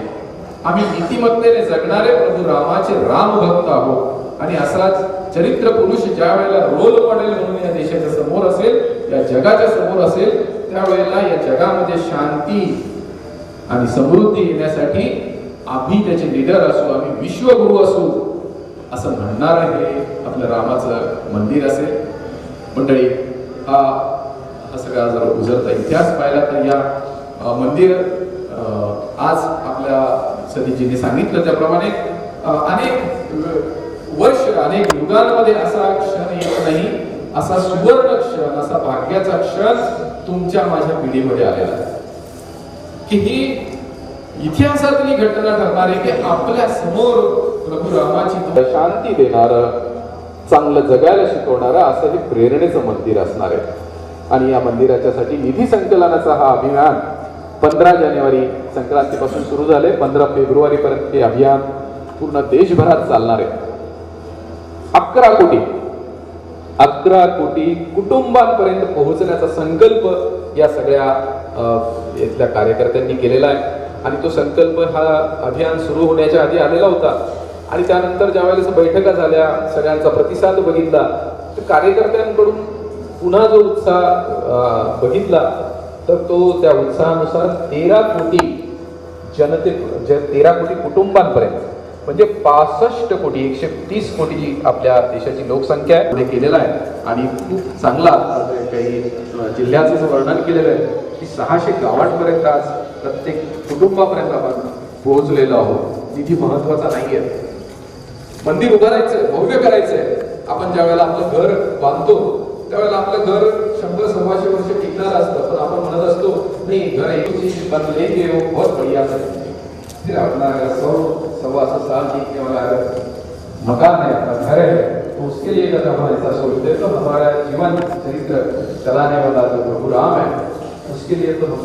B: आम्ही नीतिमत्तेने जगणारे प्रभू रामाचे रामभक्त आहोत. आणि असाच चरित्र पुरुष ज्या वेळेला रोल मॉडेल म्हणून या देशाच्या समोर असेल, या जगाच्या समोर असेल, त्यावेळेला या जगामध्ये शांती आणि समृद्धी येण्यासाठी आम्ही त्याचे लीडर असू, आम्ही विश्वगुरु असू असं म्हणणार हे आपलं रामाचं मंदिर असेल. मंडळी, हा सगळा जर उजळता इतिहास पाहिला तर या मंदिर आज आपल्या सतीजीने सांगितलं त्याप्रमाणे अनेक वर्ष, अनेक युगांमध्ये असा क्षण येत नाही, असा सुवर्ण क्षण, असा भाग्याचा क्षण तुमच्या माझ्या पिढीमध्ये आलेला आहे की ही इतिहासातली घटना ठरणार आहे की आपल्या समोर प्रभू रामाची
C: शांती देणार, चांगलं जगायला शिकवणारं असं हे प्रेरणेचं मंदिर असणार आहे. आणि या मंदिराच्यासाठी निधी संकलनाचा हा अभियान 15 जानेवारी संक्रांतीपासून सुरू झाले. 15 फेब्रुवारी पर्यंत हे अभियान पूर्ण देशभरात चालणार आहे. 11 कोटी कुटुंबांपर्यंत पोहोचण्याचा संकल्प या सगळ्या इथल्या कार्यकर्त्यांनी केलेला आहे. आणि तो संकल्प हा अभियान सुरू होण्याच्या आधी आलेला होता. आणि त्यानंतर ज्या वेळेस बैठका झाल्या, सगळ्यांचा प्रतिसाद बघितला, तर कार्यकर्त्यांकडून पुन्हा जो उत्साह बघितला तर तो त्या उत्साहानुसार 13 कोटी 13 कोटी कुटुंबांपर्यंत म्हणजे 65 कोटी 130 कोटी जी आपल्या देशाची लोकसंख्या आहे केलेला आहे. आणि खूप चांगला काही जिल्ह्याचं जे वर्णन केलेलं आहे की 600 गावांपर्यंत आज प्रत्येक कुटुंबापर्यंत आपण पोहोचलेलो आहोत. निधी महत्वाचा नाहीये, मंदिर उभारायचंय, भव्य करायचंय. आपण ज्या वेळेला आपलं घर बांधतो त्यावेळेला आपलं घर 100-125 वर्ष टिकणार असतं, पण आपण म्हणत असतो नाही घर एक बदलेंगे वो बहुत बढ़िया है, फिर अपना 100-125 साल टिकने वाला मकान है, अपना घर है, तो उसके लिए अगर हम ऐसा सोचते तो हमारा जीवन चरित्र चलाने वाला जो प्रभु राम है उसके लिए तो हम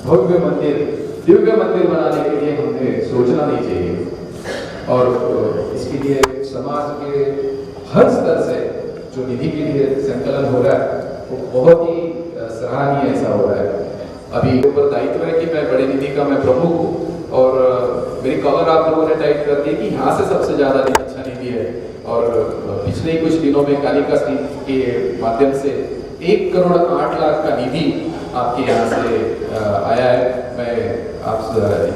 C: भव्य मंदिर, दिव्य मंदिर बनाने के लिए हमें सोचना नहीं चाहिए. और इसके लिए समाज के हर स्तर से जो निधि के लिए संकलन हो रहा है वो बहुत ही सराहनीय ऐसा हो रहा है. अभी ऊपर दायित्व है कि मैं बड़े निधि का मैं प्रमुख हूँ और मेरी कवर आप लोगों ने टाइप कर दी कि यहाँ से सबसे ज्यादा अच्छा निधि है. और पिछले ही कुछ दिनों में कालिका स्कीम के माध्यम से 1 करोड़ 8 लाख का निधि आपके यहाँ से आया है. मैं आप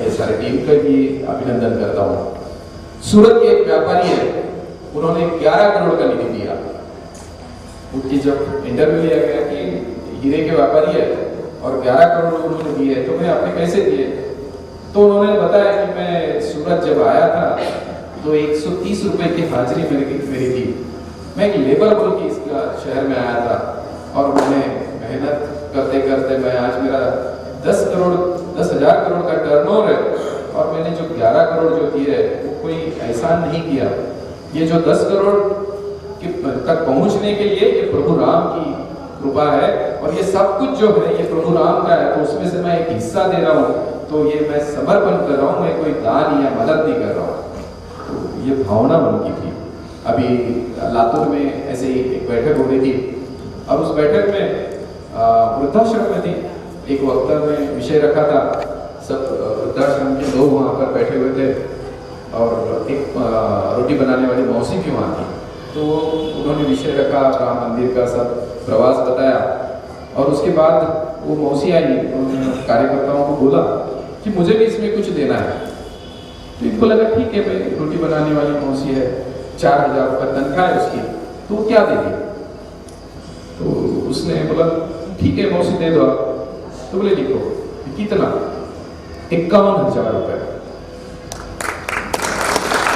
C: ये सारी टीम का भी अभिनंदन करता हूँ. सूरत के एक व्यापारी है, उन्होंने 11 करोड़ का निधि दिया. उनकी जब इंटरव्यू लिया गया कि हीरे के व्यापारी है और 11 करोड़ उन्होंने दिए, तो मैं आपने कैसे दिए? तो उन्होंने बताया कि मैं सूरत जब आया था तो 130 रुपए की हाजिरी मेरी थी. मैं एक लेबर बोल के इसका शहर में आया था और मैंने मेहनत करते करते मैं आज मेरा 10,000 करोड़ का टर्नओवर है और मैंने जो 11 करोड़ जो दिए वो कोई एहसान नहीं किया. ये जो 10 करोड़ तक पहुंचने के लिए ये प्रभु राम की कृपा है और ये सब कुछ जो है ये प्रभु राम का है. तो उसमें से मैं एक हिस्सा दे रहा हूँ, तो ये मैं समर्पण कर रहा हूँ, मैं कोई दान या मदद नहीं कर रहा हूँ. तो ये भावना उनकी थी. अभी लातूर में ऐसे ही एक बैठक हो रही थी और उस बैठक में वृद्धाश्रम में थी. एक वक्ता में विषय रखा था, सब वृद्धाश्रम के लोग वहाँ पर बैठे हुए थे और एक रोटी बनाने वाली मौसी भी वहाँ थी. तो उन्होंने विषय रखा, राम मंदिर का सब प्रवास बताया। और उसके बाद वो मौसी आई, उन्होंने कार्यकर्ताओं को बोला कि मुझे भी इसमें कुछ देना है। तो इनको लगा ठीक है भाई, रोटी बनाने वाली मौसी है, 4,000 रुपये तनख्वाह है उसकी, तो वो क्या देगी। तो उसने बोला ठीक है मौसी दे दो आप। तो बोले लिखो कितना, 51,000 रुपये।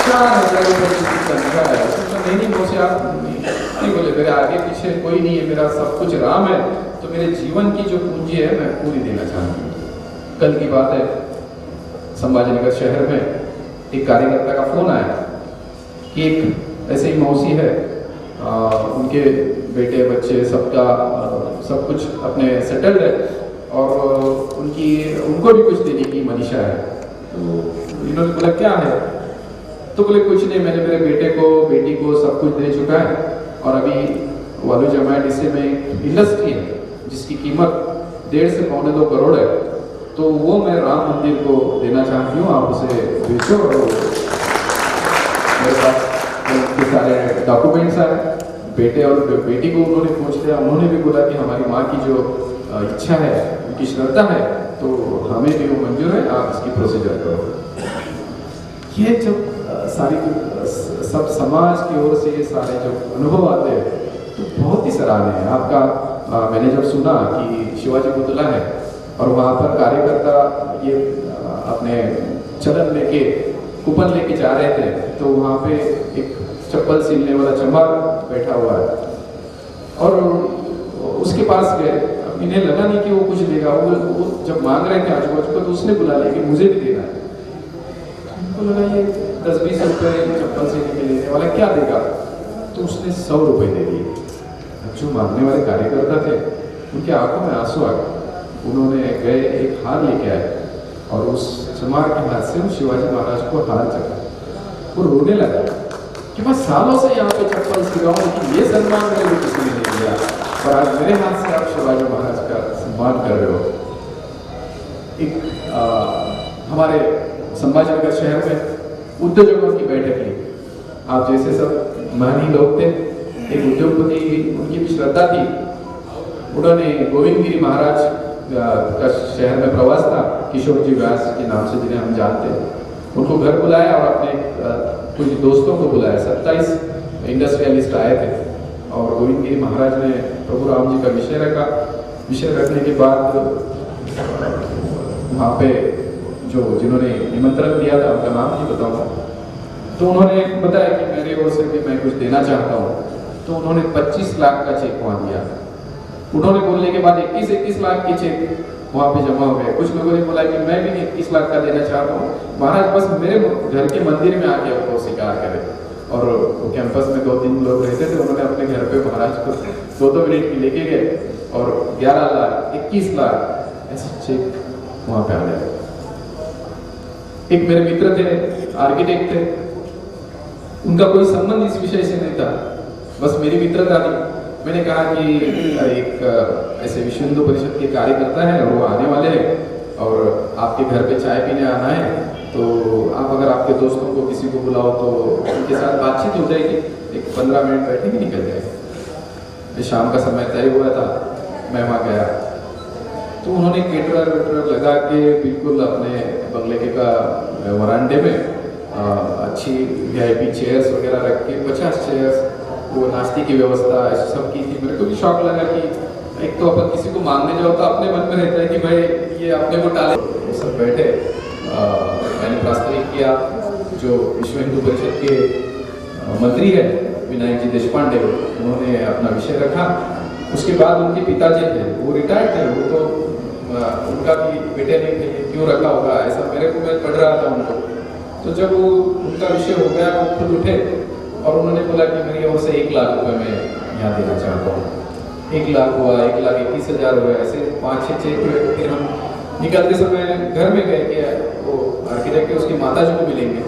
C: 4,000 रुपये की तनख्वाह है। नहीं मौसी आप नहीं बोले, मेरे आगे पीछे कोई नहीं है, मेरा सब कुछ राम है, तो मेरे जीवन की जो पूंजी है मैं पूरी देना चाहती हूँ। कल की बात है, संभाजीनगर शहर में एक कार्यकर्ता का फोन आया कि एक ऐसे ही मौसी है, उनके बेटे बच्चे सबका सब कुछ अपने सेटल्ड है और उनको भी कुछ देने की मनीषा है। तो इन्होंने बोला क्या है। तो बोले कुछ नहीं, मैंने मेरे बेटे को बेटी को सब कुछ दे चुका है और अभी वालू जमाया डिस्ट्रिक्ट में एक इंडस्ट्री है जिसकी कीमत 1.5 से 2.25 करोड़ है, तो वो मैं राम मंदिर को देना चाहती हूँ, आप उसे बेचो। और मेरे पास उनके सारे डॉक्यूमेंट्स आए, बेटे और बेटी को उन्होंने पूछ लिया। उन्होंने भी बोला कि हमारी माँ की जो इच्छा है, उनकी श्रद्धा है, तो हमें भी वो मंजूर है, आप इसकी प्रोसीजर करो। ये जब सारी सब समाज की ओर से ये सारे जो अनुभव आते हैं तो बहुत ही सराहनीय है आपका। मैंने जब सुना कि शिवाजी पुतला है और वहाँ पर कार्यकर्ता ये अपने चलन लेके कूपन लेके जा रहे थे, तो वहाँ पे एक चप्पल सिलने वाला चमार बैठा हुआ है और उसके पास गए। इन्हें लगा नहीं कि वो कुछ देगा, वो जब मांग रहे थे आजू बाजू को, तो उसने बुला लिया कि मुझे भी देना है। उनको लगा ये 10-20 रुपये चप्पल सिलने के लेने वाला क्या देगा, तो उसने 100 रुपये दे दिए। जो मांगने वाले कार्यकर्ता थे उनके आंखों में आंसू आ गए। उन्होंने गए एक हार लेके आए और उस चमार के हाथ से शिवाजी महाराज को हार चढ़ा। वो रोने लगा कि मैं सालों से यहाँ पे चप्पल सिखाऊं, लेकिन ये सम्मान मेरे को किसी ने नहीं दिया, और आज मेरे हाथ से आप शिवाजी महाराज का सम्मान कर रहे हो। एक हमारे संभाजीनगर शहर में उद्योजकों की बैठक ली। आप जैसे सब महानी लोग थे, एक उद्योगपति, उनकी भी श्रद्धा थी, उन्होंने गोविंदगिरी महाराज का शहर में प्रवास था, किशोर जी व्यास के नाम से जिन्हें हम जानते हैं, उनको घर बुलाया और अपने कुछ दोस्तों को बुलाया। 27 इंडस्ट्रियलिस्ट आए थे और गोविंदगिरी महाराज ने प्रभु राम जी का विषय रखा। विषय रखने के बाद वहाँ पे जिन्होंने निमंत्रण दिया था, उनका नाम नहीं बताऊंगा, तो उन्होंने बताया कि मेरे ओर से भी मैं कुछ देना चाहता हूँ। तो उन्होंने 25 लाख का चेक वहाँ दिया। उन्होंने बोलने के बाद 21 लाख के चेक वहाँ पे जमा हो गए। कुछ लोगों ने बोला कि मैं भी 21 लाख का देना चाहता हूँ, महाराज बस मेरे घर के मंदिर में आके आपको स्वीकार करें। और वो कैंपस में 2-3 लोग रहते थे, उन्होंने अपने घर पे महाराज को 2-2 मिनट की लेके गए और 11 लाख 21 लाख ऐसे चेक वहाँ पे आ गए। एक मेरे मित्र थे, आर्किटेक्ट थे, उनका कोई संबंध इस विषय से नहीं था, बस मेरी मित्रता थी। मैंने कहा कि एक ऐसे विश्व हिंदू परिषद के कार्यकर्ता है और वो आने वाले हैं और आपके घर पे चाय पीने आना है, तो आप अगर आपके दोस्तों को किसी को बुलाओ तो उनके साथ बातचीत हो जाएगी, एक 15 मिनट बैठे भी निकल जाएगा। शाम का समय तय हुआ था, मैं वहाँ गया तो उन्होंने केटरर वेटरर लगा के बिल्कुल अपने बंगले के का वरांडे में अच्छी VIP चेयर्स वगैरह रख के 50 चेयर्स, वो नाश्ते की व्यवस्था ऐसे सब की थी। मेरे को भी शौक लगा कि एक तो अपन किसी को मांगने जाओ तो अपने मन में रहता है कि भाई ये अपने को टाले। वो सब बैठे, मैंने प्रास्ताविक किया। जो विश्व हिंदू परिषद के मंत्री है विनायक जी देशपांडे, उन्होंने अपना विषय रखा। उसके बाद उनके पिताजी थे, वो रिटायर्ड थे, वो तो उनका भी बेटे नहीं थे, क्यों रखा होगा ऐसा मेरे को, मैं पढ़ रहा था उनको। तो जब वो उनका विषय हो गया, वो खुद उठे और उन्होंने बोला कि मेरी ओर से 1 लाख रुपए मैं यहाँ देना चाहता हूँ। 1 लाख हुआ, 1,21,000 हुआ, ऐसे 5-6 चेक हुए। फिर हम निकलते समय घर में गए कि वो आर्किटेक्ट उसकी माता जी को मिलेंगे।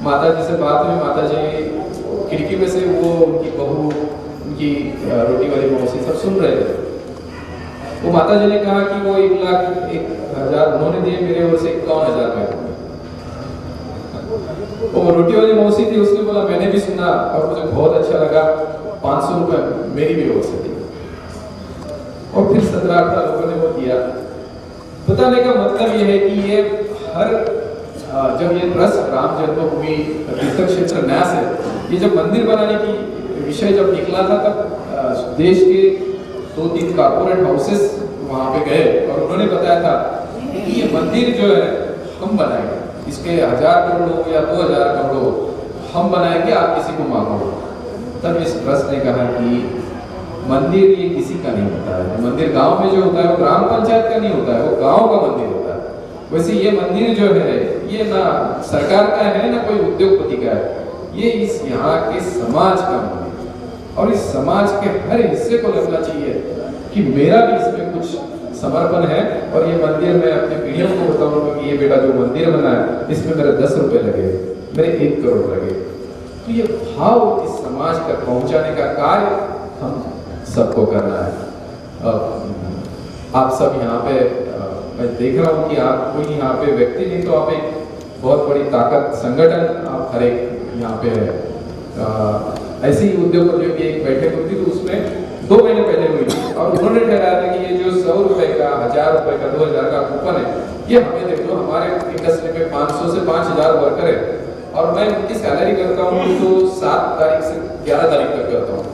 C: माता जी से बात हुई, माता जी खिड़की में से वो उनकी बहू, उनकी रोटी वाली मौसी सब सुन रहे थे। वो माता जी ने कहा कि वो 1,01,000 उन्होंने दिए, मेरे ओर से 51,000 में।
B: वो रोटी वाली मौसी थी, उसने बोला मैंने भी सुना और मुझे बहुत अच्छा लगा, 500 रुपये मेरी भी हो सकी। और फिर 17-18 लोगों ने वो दिया। बताने का मतलब ये है कि ये हर जब ये ट्रस्ट राम जन्मभूमि तीर्थ क्षेत्र न्यास है, ये जब मंदिर बनाने की विषय जब निकला था तब देश के 2-3 कॉर्पोरेट हाउसेस वहाँ पे गए और उन्होंने बताया था कि ये मंदिर जो है हम बनाएंगे, इसके 1000 करोड़ हो या 2000 करोड़ हो, हम बनाएंगे, आप किसी को मांगो। तब इस ट्रस्ट ने कहा कि मंदिर ये किसी का नहीं होता है, मंदिर गांव में जो होता है वो ग्राम पंचायत का नहीं होता है, वो गांव का मंदिर होता है। वैसे ये मंदिर जो है ये ना सरकार का है ना कोई उद्योगपति का है, ये इस यहाँ के समाज का मंदिर है। और इस समाज के हर हिस्से को लगना चाहिए कि मेरा भी इसमें कुछ समर्पण है। और ये मंदिर मैं अपने पीढ़ियों को बताऊंगा कि ये बेटा जो मंदिर बना है इसमें मेरे 10 रुपए लगे, मेरे 1 करोड़ लगे। तो ये भाव इस समाज तक पहुंचाने का कार्य हम सबको करना है। आप सब यहाँ पे मैं देख रहा हूँ कि आप कोई यहाँ पे व्यक्ति नहीं तो आप एक बहुत बड़ी ताकत संगठन आप हर एक यहाँ पे है। ऐसे ही उद्योगपतियों की एक बैठक हुई थी तो उसमें 2 महीने पहले हुई थी और उन्होंने ठहराया था कि ये जो 100 रुपए का, 1000 रुपए का, 2000 का कूपन है, ये हमें देख लो, हमारे इंडस्ट्री में 500 से 5000 वर्कर है और मैं उनकी सैलरी करता हूँ तो 7 तारीख से 11 तारीख तक करता हूँ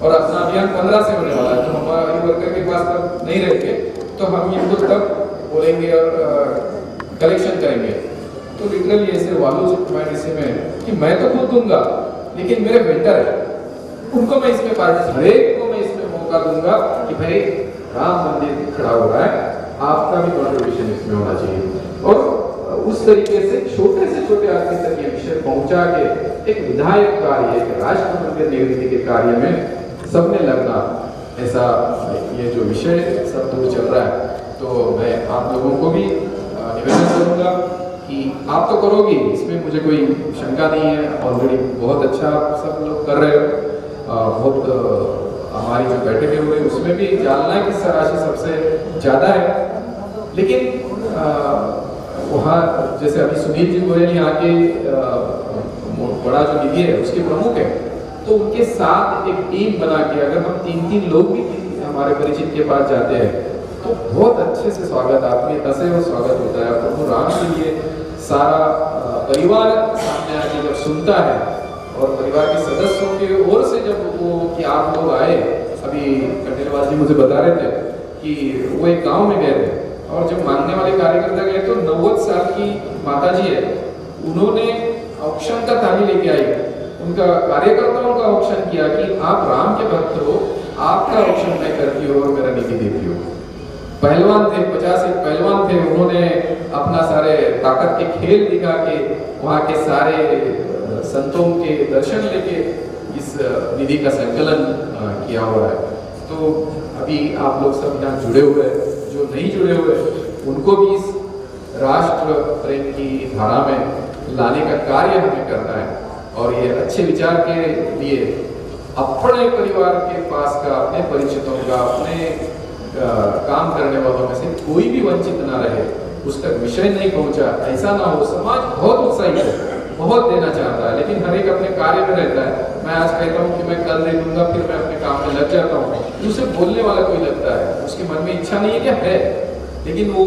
B: और अपना अभियान 15 से होने वाला है। तो हमारे वर्कर के पास तब नहीं रहेंगे तो हम इनको तब बोलेंगे और कलेक्शन करेंगे। तो लिटरली ऐसे वालों से इसी में कि मैं तो खुद दूंगा लेकिन मेरे वेंडर है उनको मैं इसमें हर एक को मैं इसमें मौका दूंगा कि भाई राम मंदिर खड़ा हो रहा है, आपका भी कॉन्ट्रीब्यूशन इसमें होना चाहिए। और उस तरीके से छोटे आदमी तक ये विषय पहुंचा के एक विधायक कार्य, एक राष्ट्र मंदिर निर्मित के कार्य में सबने लगना, ऐसा ये जो विषय सब दूर चल रहा है। तो मैं आप लोगों को भी निवेदन करूंगा कि आप तो करोगे, इसमें मुझे कोई शंका नहीं है, ऑलरेडी बहुत अच्छा सब लोग कर रहे हो। बहुत हमारी जो बैठकें हुई उसमें भी जालना की राशि सबसे ज़्यादा है, लेकिन वहाँ जैसे अभी सुनील जी गोयल यहाँ के बड़ा जो निधि है उसके प्रमुख है, तो उनके साथ एक टीम बना के अगर हम 3-3 लोग भी हमारे परिचित के पास जाते हैं तो बहुत अच्छे से स्वागत, आत्मीयता वो स्वागत होता है। प्रभु राम के लिए सारा परिवार सामने आके जब सुनता है और परिवार के सदस्यों की ओर से जब वो कि आप लोग आए, अभी खंडेलवाल जी मुझे बता रहे थे कि वो एक गांव में गए थे और जब मांगने वाले कार्यकर्ता गए तो 90 साल की माता जी है, उन्होंने ऑक्शन का थाली लेके आई, उनका कार्यकर्ताओं का ऑक्शन किया कि आप राम के भक्त हो, आपका ऑक्शन मैं करती हो और मेरा निधि देती हो। पहलवान थे, 50 एक पहलवान थे, उन्होंने अपना सारे ताकत के खेल दिखा के वहाँ के सारे संतों के दर्शन लेके इस निधि का संकलन किया हुआ है। तो अभी आप लोग सब यहाँ जुड़े हुए हैं, जो नहीं जुड़े हुए उनको भी इस राष्ट्र प्रेम की धारा में लाने का कार्य हमें करना है। और ये अच्छे विचार के लिए अपने परिवार के पास का, अपने परिचितों का, अपने काम करने वालों में से कोई भी वंचित ना रहे, उस तक विषय नहीं पहुंचा, ऐसा ना हो। समाज बहुत उत्साहित है, बहुत देना चाहता है, लेकिन हर एक अपने कार्य में रहता है। मैं आज कहता हूँ कि मैं कल दे दूंगा, फिर मैं अपने काम में लग जाता हूँ, उसे बोलने वाला कोई लगता है, उसके मन में इच्छा नहीं है क्या है, लेकिन वो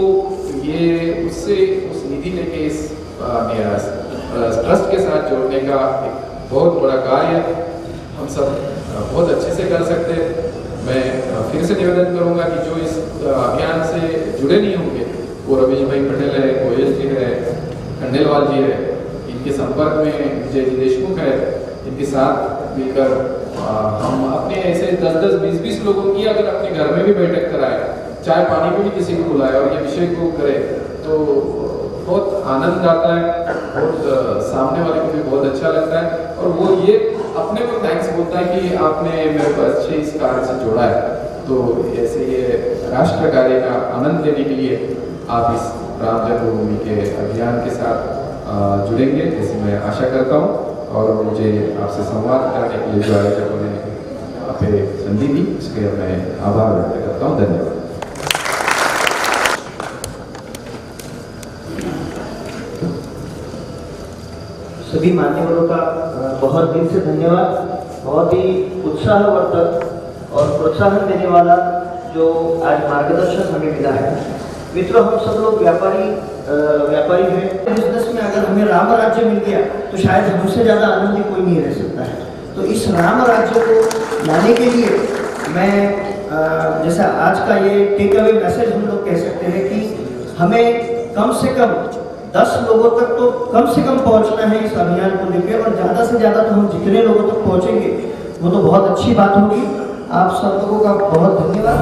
B: ये उससे उस निधि लेके इस ट्रस्ट के साथ जोड़ने का एक बहुत बड़ा कार्य हम सब बहुत अच्छे से कर सकते हैं। मैं फिर से निवेदन करूंगा कि जो इस अभियान से जुड़े नहीं होंगे, वो रमेश भाई पटेल है, गोयल जी है, खंडेलवाल जी है, इनके संपर्क में विजय जी देशमुख है, इनके साथ मिलकर हम अपने ऐसे 10-10, 20-20 लोगों की अगर अपने घर में भी बैठक कराए, चाय पानी में भी किसी को बुलाए और ये विषय को करे तो बहुत आनंद आता है, बहुत सामने वाले को भी बहुत अच्छा लगता है और वो ये अपने को थैंक्स बोलता है कि आपने मेरे को अच्छे इस कार्य से जोड़ा है। तो ऐसे ये राष्ट्र कार्य का आनंद लेने के लिए आप इस राम जन्मभूमि के अभियान के साथ जुड़ेंगे ऐसी मैं आशा करता हूँ। और मुझे आपसे संवाद करने के लिए जो आयोजकों ने अपने संधि दी उसके मैं आभार व्यक्त करता हूँ। धन्यवाद।
A: श्री सभी मान्यवरों का बहुत दिल से धन्यवाद। बहुत ही उत्साहवर्धक और प्रोत्साहन देने वाला जो आज मार्गदर्शन हमें मिला है। मित्रों, हम सब लोग व्यापारी हैं। बिजनेस में अगर हमें राम राज्य मिल गया तो शायद हमसे ज़्यादा आनंदी कोई नहीं रह सकता है। तो इस राम राज्य को लाने के लिए मैं जैसा आज का ये टेक अवे मैसेज हम लोग कह सकते हैं कि हमें कम से कम 10 लोगों तक तो कम से कम पहुंचना है इस अभियान को लेकर, और ज़्यादा से ज़्यादा तो हम जितने लोगों तक पहुंचेंगे वो तो बहुत अच्छी बात होगी। आप सब लोगों का बहुत धन्यवाद।